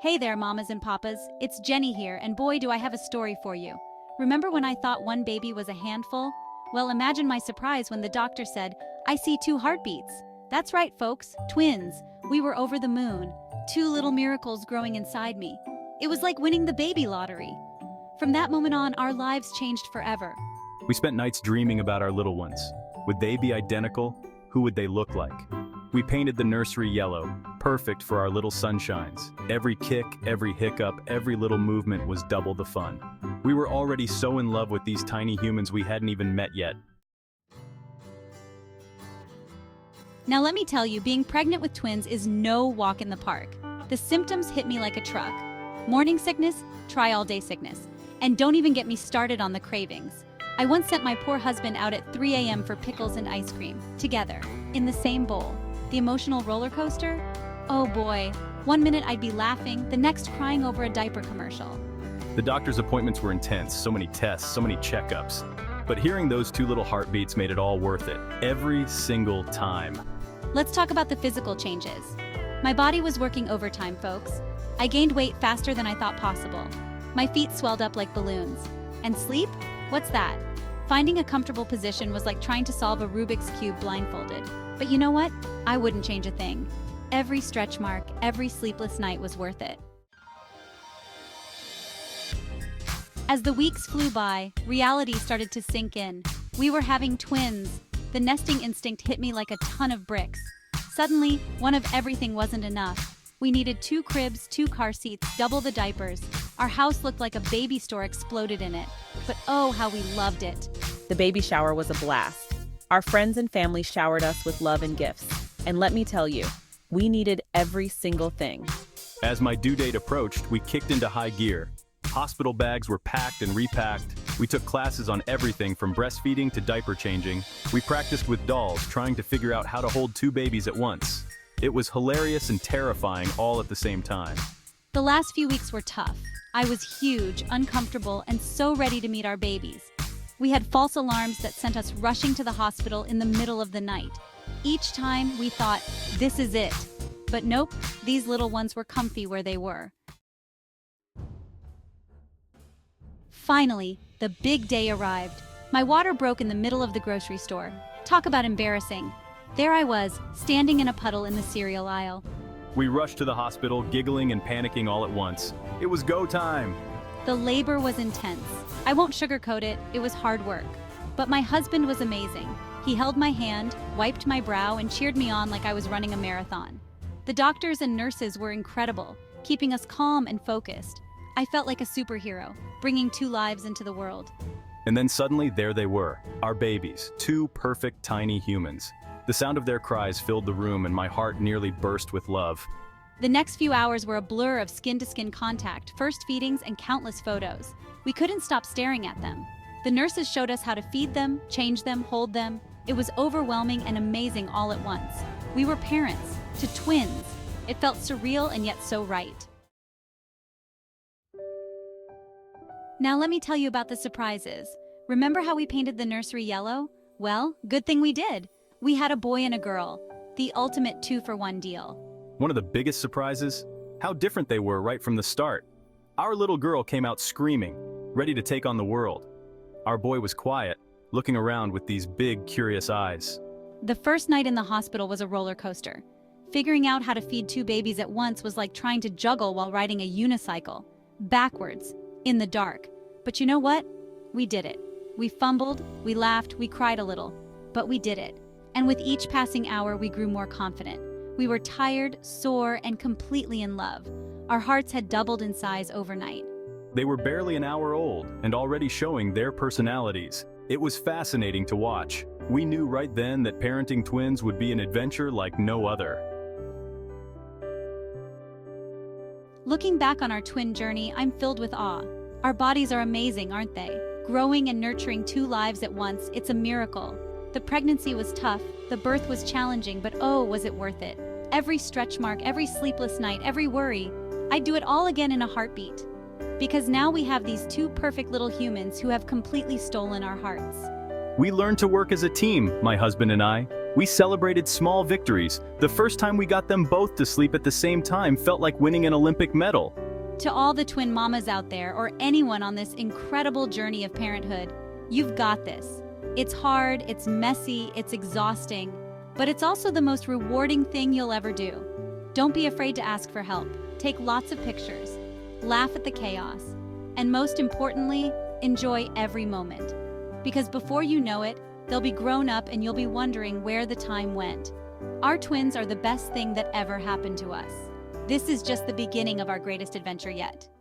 Hey there, mamas and papas. It's Jenny here, and boy, do I have a story for you. Remember when I thought one baby was a handful? Well, imagine my surprise when the doctor said, "I see two heartbeats." That's right, folks, twins. We were over the moon. Two little miracles growing inside me. It was like winning the baby lottery. From that moment on, our lives changed forever. We spent nights dreaming about our little ones. Would they be identical? Who would they look like? We painted the nursery yellow, perfect for our little sunshines. Every kick, every hiccup, every little movement was double the fun. We were already so in love with these tiny humans we hadn't even met yet. Now let me tell you, being pregnant with twins is no walk in the park. The symptoms hit me like a truck. Morning sickness, try all day sickness. And don't even get me started on the cravings. I once sent my poor husband out at 3 a.m. for pickles and ice cream, together, in the same bowl. The emotional roller coaster? Oh boy, one minute I'd be laughing, the next crying over a diaper commercial. The doctor's appointments were intense, so many tests, so many checkups. But hearing those two little heartbeats made it all worth it, every single time. Let's talk about the physical changes. My body was working overtime, folks. I gained weight faster than I thought possible. My feet swelled up like balloons. And sleep? What's that? Finding a comfortable position was like trying to solve a Rubik's Cube blindfolded. But you know what? I wouldn't change a thing. Every stretch mark, every sleepless night was worth it. As the weeks flew by, reality started to sink in. We were having twins. The nesting instinct hit me like a ton of bricks. Suddenly, one of everything wasn't enough. We needed 2 cribs, 2 car seats, double the diapers. Our house looked like a baby store exploded in it. But oh, how we loved it. The baby shower was a blast. Our friends and family showered us with love and gifts. And let me tell you, we needed every single thing. As my due date approached, we kicked into high gear. Hospital bags were packed and repacked. We took classes on everything from breastfeeding to diaper changing. We practiced with dolls, trying to figure out how to hold 2 babies at once. It was hilarious and terrifying all at the same time. The last few weeks were tough. I was huge, uncomfortable, and so ready to meet our babies. We had false alarms that sent us rushing to the hospital in the middle of the night. Each time we thought, this is it. But nope, these little ones were comfy where they were. Finally, the big day arrived. My water broke in the middle of the grocery store. Talk about embarrassing. There I was, standing in a puddle in the cereal aisle. We rushed to the hospital, giggling and panicking all at once. It was go time! The labor was intense. I won't sugarcoat it, it was hard work. But my husband was amazing. He held my hand, wiped my brow, and cheered me on like I was running a marathon. The doctors and nurses were incredible, keeping us calm and focused. I felt like a superhero, bringing 2 lives into the world. And then suddenly, there they were, our babies, 2 perfect tiny humans. The sound of their cries filled the room and my heart nearly burst with love. The next few hours were a blur of skin-to-skin contact, first feedings, and countless photos. We couldn't stop staring at them. The nurses showed us how to feed them, change them, hold them. It was overwhelming and amazing all at once. We were parents, to twins. It felt surreal and yet so right. Now let me tell you about the surprises. Remember how we painted the nursery yellow? Well, good thing we did. We had a boy and a girl, the ultimate 2-for-1 deal. One of the biggest surprises? How different they were right from the start. Our little girl came out screaming, ready to take on the world. Our boy was quiet, looking around with these big, curious eyes. The first night in the hospital was a roller coaster. Figuring out how to feed 2 babies at once was like trying to juggle while riding a unicycle. Backwards, in the dark. But you know what? We did it. We fumbled, we laughed, we cried a little. But we did it. And with each passing hour, we grew more confident. We were tired, sore, and completely in love. Our hearts had doubled in size overnight. They were barely an hour old and already showing their personalities. It was fascinating to watch. We knew right then that parenting twins would be an adventure like no other. Looking back on our twin journey, I'm filled with awe. Our bodies are amazing, aren't they? Growing and nurturing 2 lives at once, it's a miracle. The pregnancy was tough, the birth was challenging, but oh, was it worth it. Every stretch mark, every sleepless night, every worry, I'd do it all again in a heartbeat. Because now we have these 2 perfect little humans who have completely stolen our hearts. We learned to work as a team, my husband and I. We celebrated small victories. The first time we got them both to sleep at the same time felt like winning an Olympic medal. To all the twin mamas out there, or anyone on this incredible journey of parenthood, you've got this. It's hard, it's messy, it's exhausting, but it's also the most rewarding thing you'll ever do. Don't be afraid to ask for help. Take lots of pictures. Laugh at the chaos. And most importantly, enjoy every moment. Because before you know it, they'll be grown up and you'll be wondering where the time went. Our twins are the best thing that ever happened to us. This is just the beginning of our greatest adventure yet.